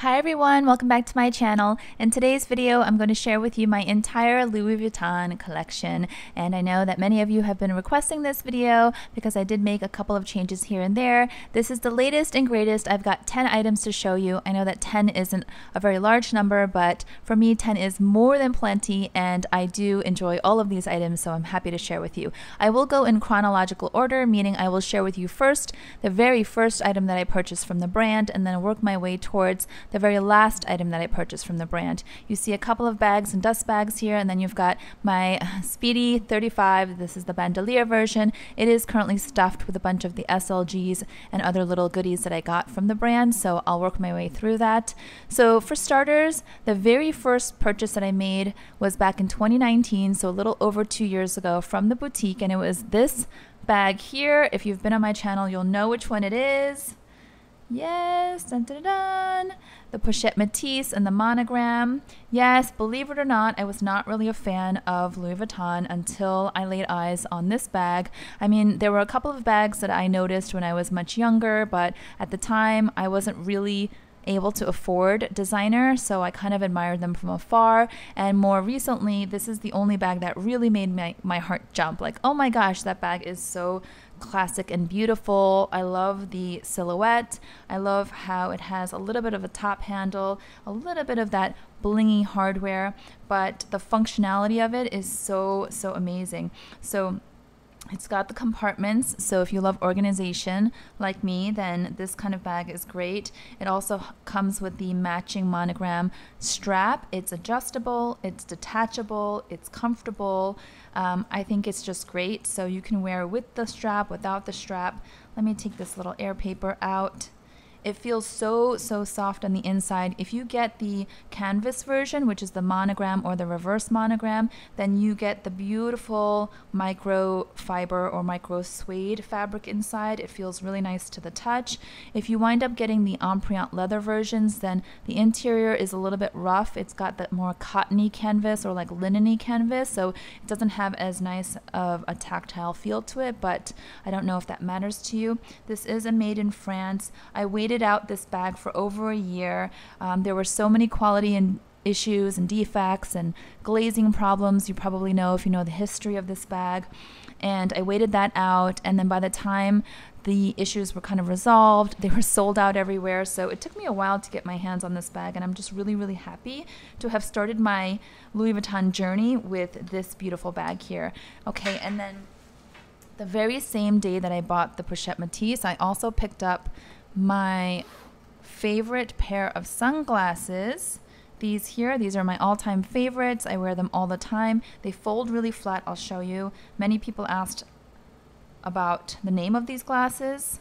Hi everyone, welcome back to my channel. In today's video, I'm going to share with you my entire Louis Vuitton collection. And I know that many of you have been requesting this video because I did make a couple of changes here and there. This is the latest and greatest. I've got 10 items to show you. I know that 10 isn't a very large number, but for me 10 is more than plenty, and I do enjoy all of these items, so I'm happy to share with you. I will go in chronological order, meaning I will share with you first the very first item that I purchased from the brand, and then work my way towards the very last item that I purchased from the brand. You see a couple of bags and dust bags here, and then you've got my Speedy 35. This is the bandolier version. It is currently stuffed with a bunch of the SLGs and other little goodies that I got from the brand, so I'll work my way through that. So for starters, the very first purchase that I made was back in 2019, so a little over 2 years ago, from the boutique, and it was this bag here. If you've been on my channel, you'll know which one it is. Yes, dun, dun, dun, dun. The Pochette Métis and the monogram. Yes, believe it or not, I was not really a fan of Louis Vuitton until I laid eyes on this bag. I mean, there were a couple of bags that I noticed when I was much younger, but at the time I wasn't really able to afford designer, so I kind of admired them from afar. And more recently, this is the only bag that really made my heart jump. Like, oh my gosh, that bag is so classic and beautiful. I love the silhouette. I love how it has a little bit of a top handle, a little bit of that blingy hardware, but the functionality of it is so amazing. So it's got the compartments, so if you love organization like me, then this kind of bag is great. It also comes with the matching monogram strap. It's adjustable, it's detachable, it's comfortable. I think it's just great, so you can wear with the strap, without the strap. Let me take this little air paper out. It feels so soft on the inside. If you get the canvas version, which is the monogram or the reverse monogram, then you get the beautiful microfiber or micro suede fabric inside. It feels really nice to the touch. If you wind up getting the Empreinte leather versions, then the interior is a little bit rough. It's got that more cottony canvas or like linen-y canvas, so it doesn't have as nice of a tactile feel to it, but I don't know if that matters to you. This is a made in France. I waited out this bag for over a year. There were so many quality and issues and defects and glazing problems. You probably know if you know the history of this bag. And I waited that out, and then by the time the issues were kind of resolved, they were sold out everywhere. So it took me a while to get my hands on this bag, and I'm just really happy to have started my Louis Vuitton journey with this beautiful bag here. Okay, and then the very same day that I bought the Pochette Métis, I also picked up my favorite pair of sunglasses. These here, these are my all-time favorites. I wear them all the time. They fold really flat. I'll show you. Many people asked about the name of these glasses.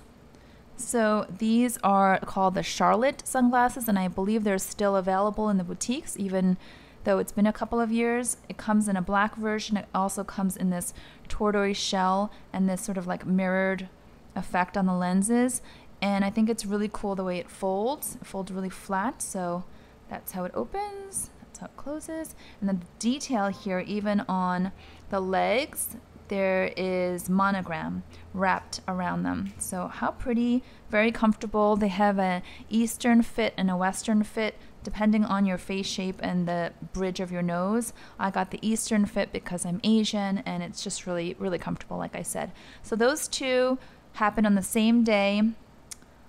So these are called the Charlotte sunglasses, and I believe they're still available in the boutiques, even though it's been a couple of years. It comes in a black version. It also comes in this tortoise shell and this sort of like mirrored effect on the lenses. And I think it's really cool the way it folds. It folds really flat, so that's how it opens, that's how it closes. And then the detail here, even on the legs, there is monogram wrapped around them. So how pretty, very comfortable. They have an Eastern fit and a Western fit, depending on your face shape and the bridge of your nose. I got the Eastern fit because I'm Asian, and it's just really comfortable, like I said. So those two happened on the same day.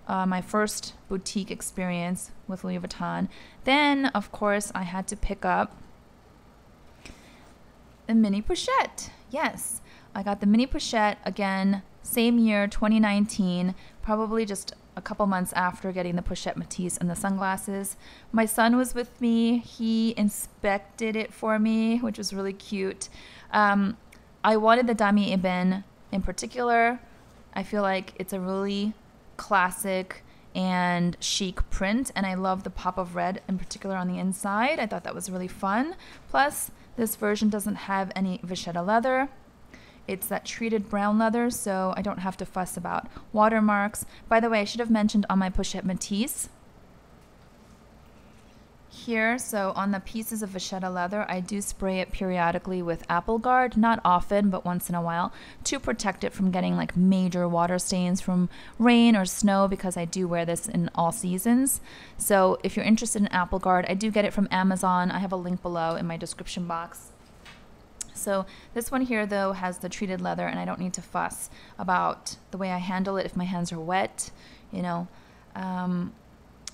My first boutique experience with Louis Vuitton. Then, of course, I had to pick up the mini pochette. Yes, I got the mini pochette again, same year, 2019, probably just a couple months after getting the Pochette Métis and the sunglasses. My son was with me. He inspected it for me, which was really cute. I wanted the Damier Ebene in particular. I feel like it's a really classic and chic print, and I love the pop of red in particular on the inside. I thought that was really fun. Plus, this version doesn't have any vachetta leather. It's that treated brown leather, so I don't have to fuss about watermarks. By the way, I should have mentioned on my Pochette Métis, here, so on the pieces of vachetta leather, I do spray it periodically with Apple Guard, not often, but once in a while, to protect it from getting like major water stains from rain or snow, because I do wear this in all seasons. So if you're interested in Apple Guard, I do get it from Amazon. I have a link below in my description box. So this one here though has the treated leather, and I don't need to fuss about the way I handle it if my hands are wet, you know.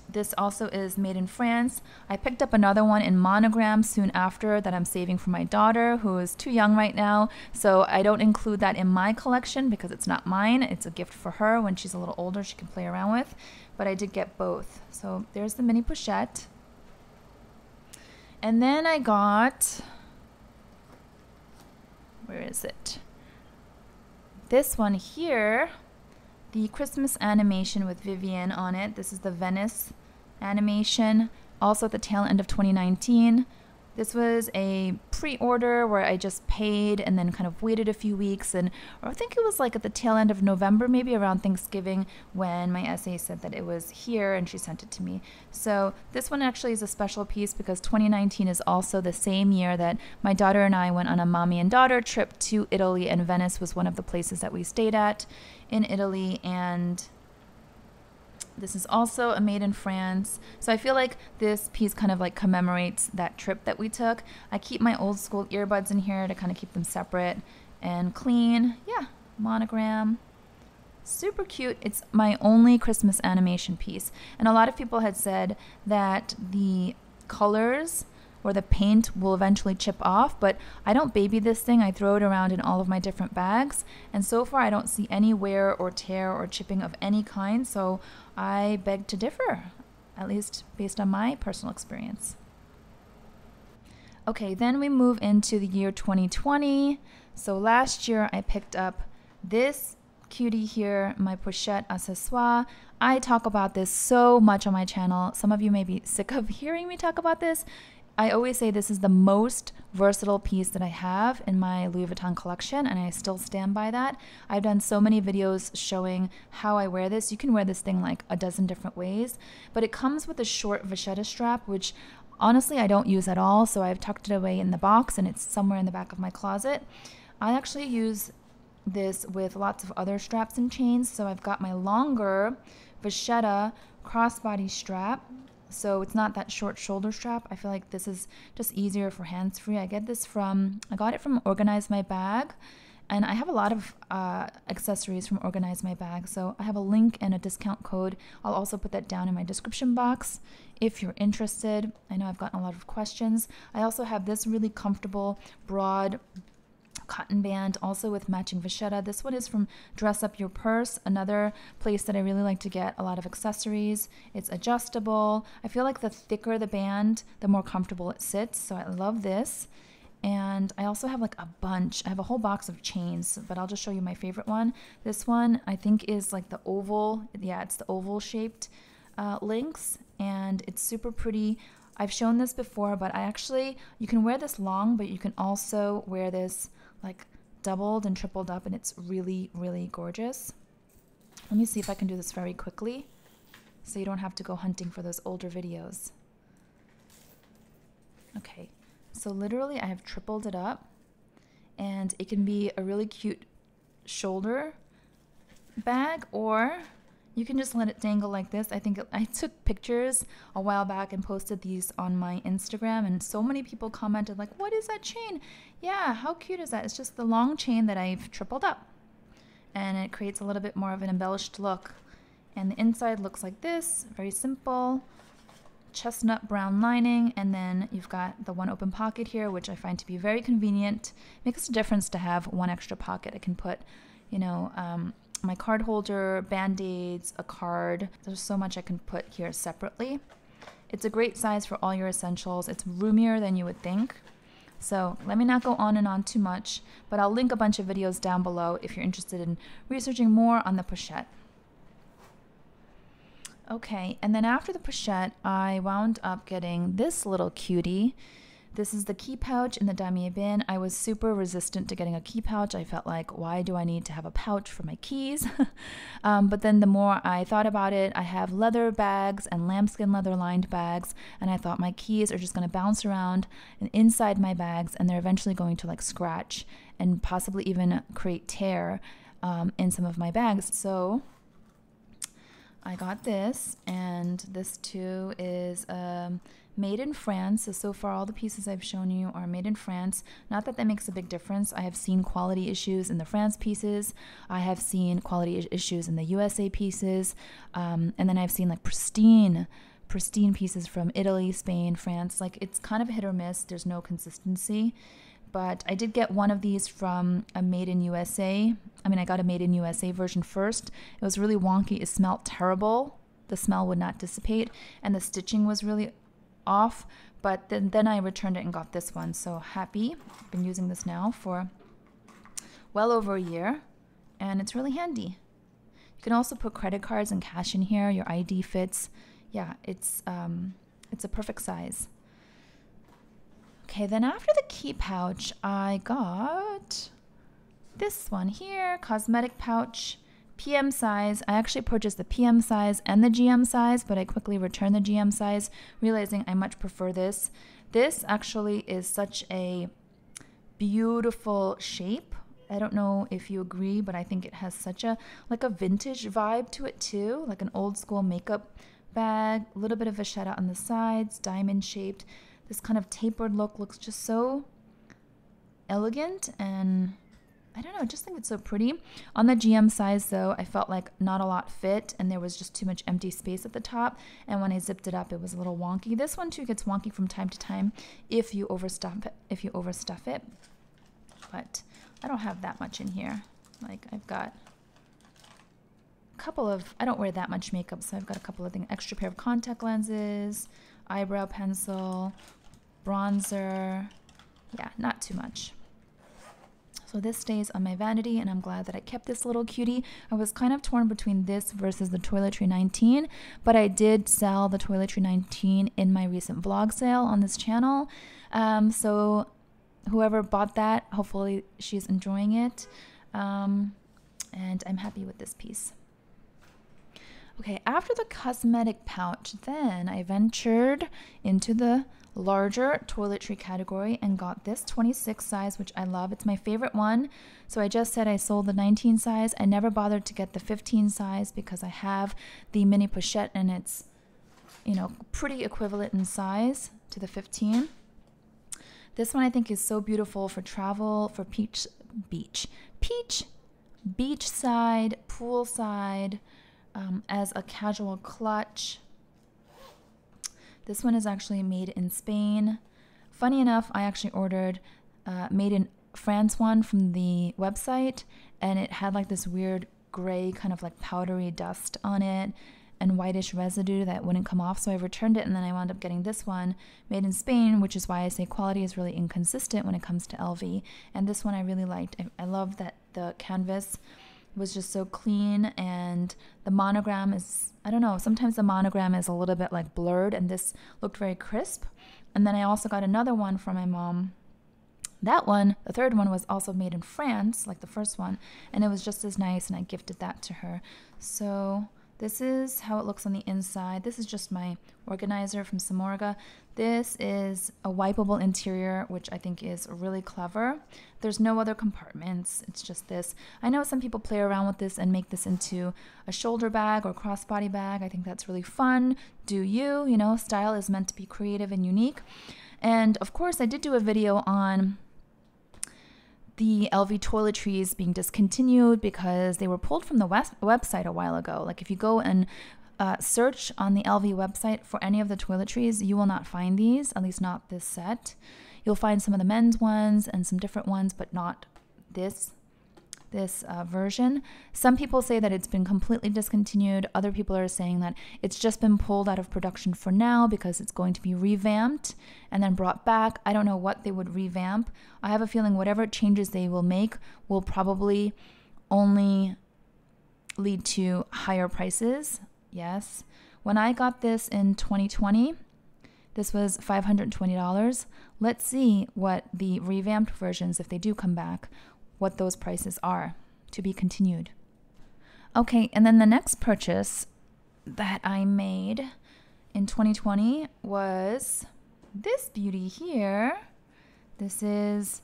This also is made in France. I picked up another one in monogram soon after that I'm saving for my daughter, who is too young right now. So I don't include that in my collection because it's not mine. It's a gift for her. When she's a little older, she can play around with. But I did get both. So there's the mini pochette. And then I got, where is it? This one here. The Christmas animation with Vivienne on it. This is the Venice animation, also at the tail end of 2019. This was a pre-order where I just paid and then kind of waited a few weeks, and or I think it was like at the tail end of November, maybe around Thanksgiving, when my SA said that it was here and she sent it to me. So this one actually is a special piece because 2019 is also the same year that my daughter and I went on a mommy and daughter trip to Italy, and Venice was one of the places that we stayed at in Italy. And this is also a made in France. So I feel like this piece kind of like commemorates that trip that we took. I keep my old school earbuds in here to kind of keep them separate and clean. Yeah, monogram. Super cute. It's my only Christmas animation piece. And a lot of people had said that the colors or the paint will eventually chip off, but I don't baby this thing. I throw it around in all of my different bags, and so far I don't see any wear or tear or chipping of any kind, so I beg to differ, at least based on my personal experience. Okay, then we move into the year 2020. So last year I picked up this cutie here, my pochette accessoire. I talk about this so much on my channel. Some of you may be sick of hearing me talk about this. I always say this is the most versatile piece that I have in my Louis Vuitton collection, and I still stand by that. I've done so many videos showing how I wear this. You can wear this thing like a dozen different ways, but it comes with a short vachetta strap, which honestly I don't use at all, so I've tucked it away in the box and it's somewhere in the back of my closet. I actually use this with lots of other straps and chains, so I've got my longer vachetta crossbody strap. So it's not that short shoulder strap. I feel like this is just easier for hands-free. I got it from Organize My Bag, and I have a lot of accessories from Organize My Bag. So I have a link and a discount code. I'll also put that down in my description box if you're interested. I know I've gotten a lot of questions. I also have this really comfortable, broad cotton band, also with matching vachetta. This one is from Dress Up Your Purse, another place that I really like to get a lot of accessories. It's adjustable. I feel like the thicker the band, the more comfortable it sits, so I love this. And I also have like a bunch. I have a whole box of chains, but I'll just show you my favorite one. This one I think is like the oval, yeah, it's the oval shaped links, and it's super pretty. I've shown this before, but you can wear this long, but you can also wear this like doubled and tripled up, and it's really, really gorgeous. Let me see if I can do this very quickly so you don't have to go hunting for those older videos. Okay, so literally I have tripled it up, and it can be a really cute shoulder bag, or you can just let it dangle like this. I took pictures a while back and posted these on my Instagram, and so many people commented like, what is that chain? Yeah, how cute is that? It's just the long chain that I've tripled up, and it creates a little bit more of an embellished look. And the inside looks like this, very simple, chestnut brown lining, and then you've got the one open pocket here, which I find to be very convenient. Makes a difference to have one extra pocket. I can put, you know, my card holder, band-aids, a card. There's so much I can put here separately. It's a great size for all your essentials. It's roomier than you would think. So let me not go on and on too much, but I'll link a bunch of videos down below if you're interested in researching more on the pochette. Okay, and then after the pochette, I wound up getting this little cutie. This is the key pouch in the damier bin. I was super resistant to getting a key pouch. I felt like, why do I need to have a pouch for my keys? But then the more I thought about it, I have leather bags and lambskin leather lined bags, and I thought my keys are just going to bounce around and inside my bags, and they're eventually going to like scratch and possibly even create tear in some of my bags. So I got this, and this too is made in France. So far all the pieces I've shown you are made in France. Not that that makes a big difference. I have seen quality issues in the France pieces. I have seen quality issues in the USA pieces. And then I've seen like pristine pieces from Italy, Spain, France. Like it's kind of hit or miss. There's no consistency. But I did get one of these from a made in USA. I mean, I got a made in USA version first. It was really wonky. It smelled terrible. The smell would not dissipate, and the stitching was really off. But then I returned it and got this one. So happy. I've been using this now for well over a year, and it's really handy. You can also put credit cards and cash in here. Your ID fits. Yeah, it's a perfect size. Okay, then after the key pouch, I got this one here, cosmetic pouch, PM size. I actually purchased the PM size and the GM size, but I quickly returned the GM size, realizing I much prefer this. This actually is such a beautiful shape. I don't know if you agree, but I think it has such a vintage vibe to it too, like an old school makeup bag, a little bit of vachetta on the sides, diamond shaped. This kind of tapered look looks just so elegant, and I don't know, I just think it's so pretty. On the GM size though, I felt like not a lot fit, and there was just too much empty space at the top, and when I zipped it up it was a little wonky. This one too gets wonky from time to time if you overstuff it. But I don't have that much in here. Like I've got a couple of, I don't wear that much makeup, so I've got a couple of things, extra pair of contact lenses, eyebrow pencil, bronzer. Yeah, not too much. So this stays on my vanity, and I'm glad that I kept this little cutie. I was kind of torn between this versus the Toiletry 19, but I did sell the Toiletry 19 in my recent vlog sale on this channel. So whoever bought that, hopefully she's enjoying it. And I'm happy with this piece. Okay, after the cosmetic pouch, then I ventured into the larger toiletry category and got this 26 size, which I love. It's my favorite one. So I just said I sold the 19 size. I never bothered to get the 15 size because I have the mini pochette, and it's, you know, pretty equivalent in size to the 15. This one I think is so beautiful for travel, for beachside, poolside, as a casual clutch. This one is actually made in Spain. Funny enough, I actually ordered made in France one from the website, and it had like this weird gray kind of like powdery dust on it and whitish residue that wouldn't come off, so I returned it, and then I wound up getting this one made in Spain, which is why I say quality is really inconsistent when it comes to LV. And this one I really liked. I love that the canvas was just so clean, and the monogram is, I don't know, sometimes the monogram is a little bit like blurred, and this looked very crisp. And then I also got another one from my mom. That one, the third one, was also made in France, like the first one, and it was just as nice, and I gifted that to her. So this is how it looks on the inside. This is just my organizer from Samorga. This is a wipeable interior, which I think is really clever. There's no other compartments. It's just this. I know some people play around with this and make this into a shoulder bag or crossbody bag. I think that's really fun. Do you? You know, style is meant to be creative and unique. And of course, I did do a video on the LV toiletries being discontinued because they were pulled from the website a while ago. Like if you go and search on the LV website for any of the toiletries, you will not find these, at least not this set. You'll find some of the men's ones and some different ones, but not this version. Some people say that it's been completely discontinued. Other people are saying that it's just been pulled out of production for now because it's going to be revamped and then brought back. I don't know what they would revamp. I have a feeling whatever changes they will make will probably only lead to higher prices. Yes. When I got this in 2020, This was $520. Let's see what the revamped versions, if they do come back, what those prices are. To be continued. Okay, and then the next purchase that I made in 2020 was this beauty here. This is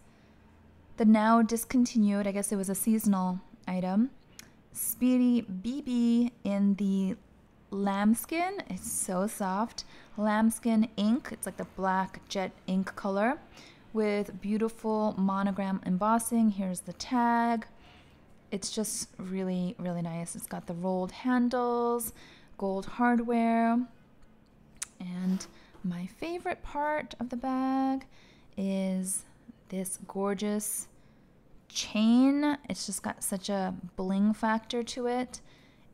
the now discontinued, I guess it was a seasonal item, Speedy BB in the lambskin. It's so soft. Lambskin ink. It's like the black jet ink color with beautiful monogram embossing. Here's the tag. It's just really, really nice. It's got the rolled handles, gold hardware, and my favorite part of the bag is this gorgeous chain. It's just got such a bling factor to it.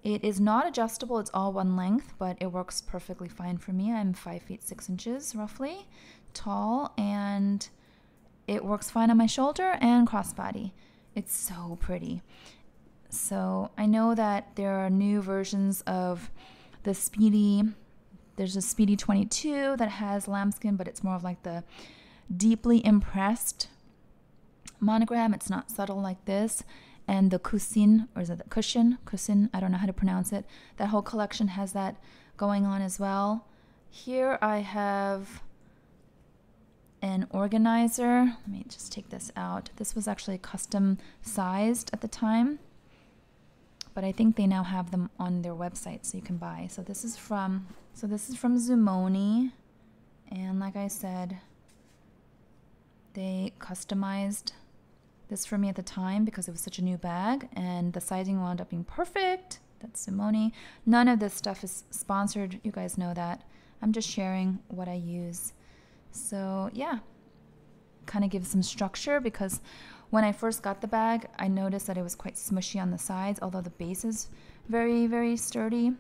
It is not adjustable, it's all one length, but it works perfectly fine for me. I'm 5 feet 6 inches roughly tall, and it works fine on my shoulder and crossbody. It's so pretty. So I know that there are new versions of the Speedy. There's a Speedy 22 that has lambskin, but it's more of like the deeply impressed monogram. It's not subtle like this. And the Kusin, or is it the Cushion? Kusin, I don't know how to pronounce it. That whole collection has that going on as well. Here I have an organizer. Let me just take this out. This was actually custom sized at the time, but I think they now have them on their website so you can buy. So this is from Zumoni, and like I said, they customized this for me at the time because it was such a new bag, and the sizing wound up being perfect. That's Zumoni. None of this stuff is sponsored. You guys know that. I'm just sharing what I use. So yeah, kind of gives some structure, because when I first got the bag, I noticed that it was quite smushy on the sides, although the base is very, very sturdy.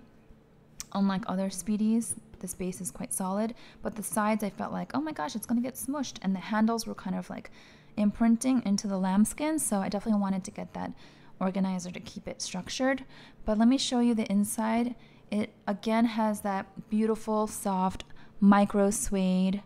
Unlike other Speedies, this base is quite solid, but the sides I felt like, oh my gosh, it's going to get smushed, and the handles were kind of like imprinting into the lambskin, so I definitely wanted to get that organizer to keep it structured. But let me show you the inside. It again has that beautiful, soft, micro suede,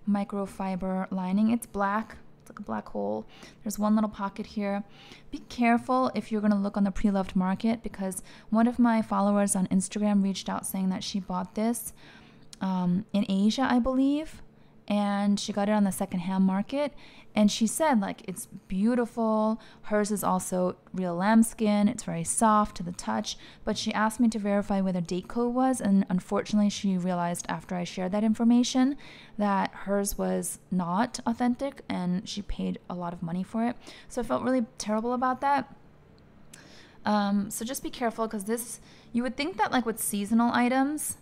microfiber lining. It's black. It's like a black hole. There's one little pocket here. Be careful if you're going to look on the pre-loved market, because one of my followers on Instagram reached out saying that she bought this in Asia, I believe, and she got it on the secondhand market, and she said like it's beautiful. Hers is also real lambskin. It's very soft to the touch, but she asked me to verify whether date code was, and unfortunately she realized after I shared that information that hers was not authentic, and she paid a lot of money for it. So I felt really terrible about that. So just be careful, because this, you would think that like with seasonal items,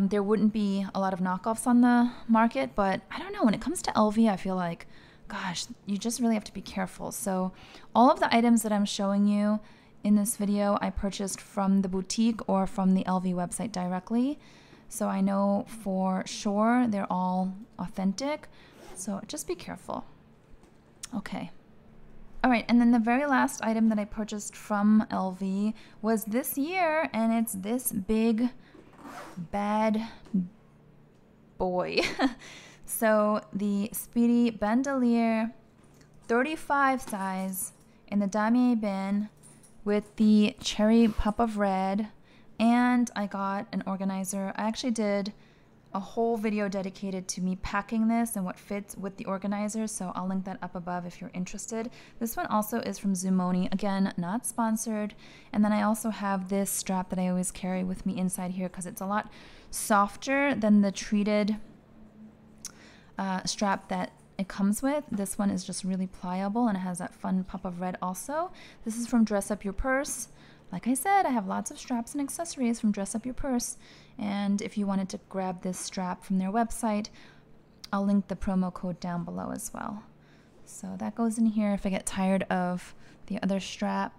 there wouldn't be a lot of knockoffs on the market, but I don't know, when it comes to LV, I feel like, gosh, you just really have to be careful. So all of the items that I'm showing you in this video, I purchased from the boutique or from the LV website directly. So I know for sure they're all authentic. So just be careful. Okay. All right, and then the very last item that I purchased from LV was this year, and it's this big bad boy. So the Speedy Bandolier 35 size in the damier bin with the cherry pop of red, and I got an organizer. I actually did a whole video dedicated to me packing this and what fits with the organizer, so I'll link that up above if you're interested. This one also is from Zumoni, again, not sponsored. And then I also have this strap that I always carry with me inside here, because it's a lot softer than the treated strap that it comes with. This one is just really pliable, and it has that fun pop of red also. This is from Dress Up Your Purse. Like I said, I have lots of straps and accessories from Dress Up Your Purse, and if you wanted to grab this strap from their website, I'll link the promo code down below as well. So that goes in here if I get tired of the other strap.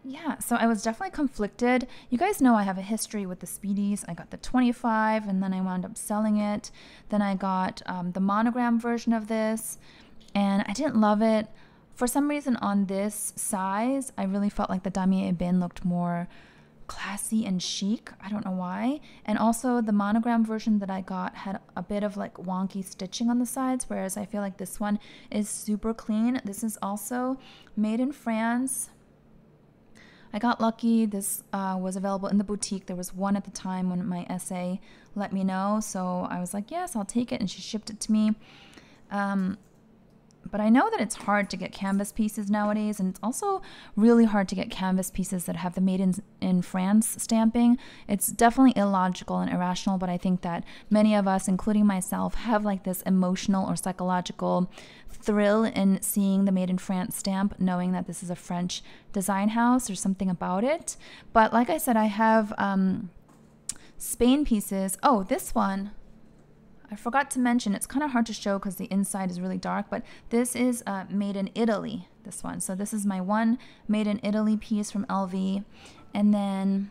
Yeah, so I was definitely conflicted. You guys know I have a history with the Speedies. I got the 25, and then I wound up selling it. Then I got the monogram version of this, and I didn't love it. For some reason on this size, I really felt like the damier bin looked more classy and chic. I don't know why. And also the monogram version that I got had a bit of like wonky stitching on the sides, whereas I feel like this one is super clean. This is also made in France. I got lucky. This was available in the boutique. There was one at the time when my SA let me know. So I was like, yes, I'll take it. And she shipped it to me. But I know that it's hard to get canvas pieces nowadays, and it's also really hard to get canvas pieces that have the made in France stamping. It's definitely illogical and irrational, but I think that many of us, including myself, have like this emotional or psychological thrill in seeing the made in France stamp, knowing that this is a French design house. There's something about it. But like I said, I have Spain pieces. Oh, this one. I forgot to mention, it's kind of hard to show because the inside is really dark, but this is made in Italy, this one. So this is my one made in Italy piece from LV. And then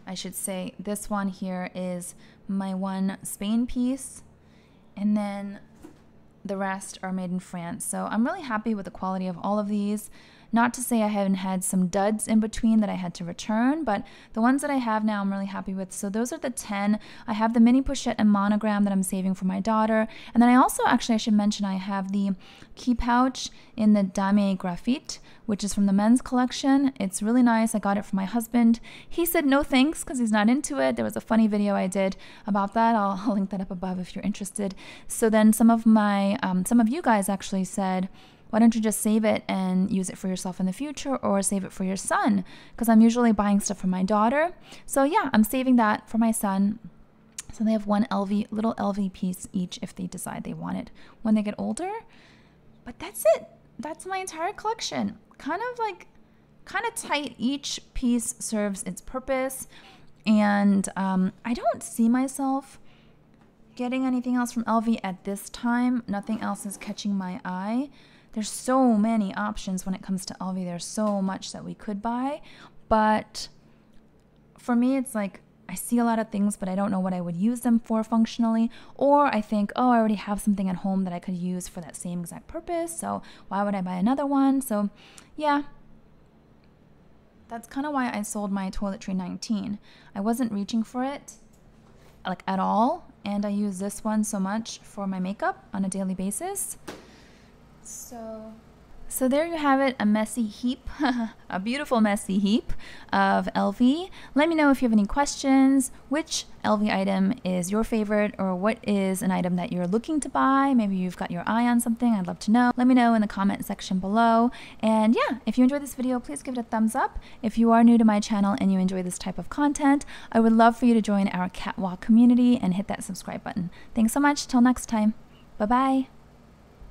I should say this one here is my one Spain piece. And then the rest are made in France. So I'm really happy with the quality of all of these. Not to say I haven't had some duds in between that I had to return, but the ones that I have now I'm really happy with. So those are the 10. I have the mini pochette and monogram that I'm saving for my daughter. And then I also, actually I should mention, I have the key pouch in the Dame Graphite, which is from the men's collection. It's really nice. I got it for my husband. He said no thanks because he's not into it. There was a funny video I did about that. I'll link that up above if you're interested. So then some of you guys actually said, why don't you just save it and use it for yourself in the future, or save it for your son? Because I'm usually buying stuff for my daughter. So yeah, I'm saving that for my son. So they have one little LV piece each if they decide they want it when they get older. But that's it. That's my entire collection. Kind of tight. Each piece serves its purpose. And I don't see myself getting anything else from LV at this time. Nothing else is catching my eye. There's so many options when it comes to LV. There's so much that we could buy. But for me, it's like I see a lot of things, but I don't know what I would use them for functionally. Or I think, oh, I already have something at home that I could use for that same exact purpose. So why would I buy another one? So yeah, that's kind of why I sold my Toiletry 19. I wasn't reaching for it like at all. And I use this one so much for my makeup on a daily basis. So there you have it, a messy heap, a beautiful messy heap of LV. Let me know if you have any questions, which LV item is your favorite, or what is an item that you're looking to buy. Maybe you've got your eye on something, I'd love to know. Let me know in the comment section below. And yeah, if you enjoyed this video, please give it a thumbs up. If you are new to my channel and you enjoy this type of content, I would love for you to join our catwalk community and hit that subscribe button. Thanks so much, till next time, bye-bye.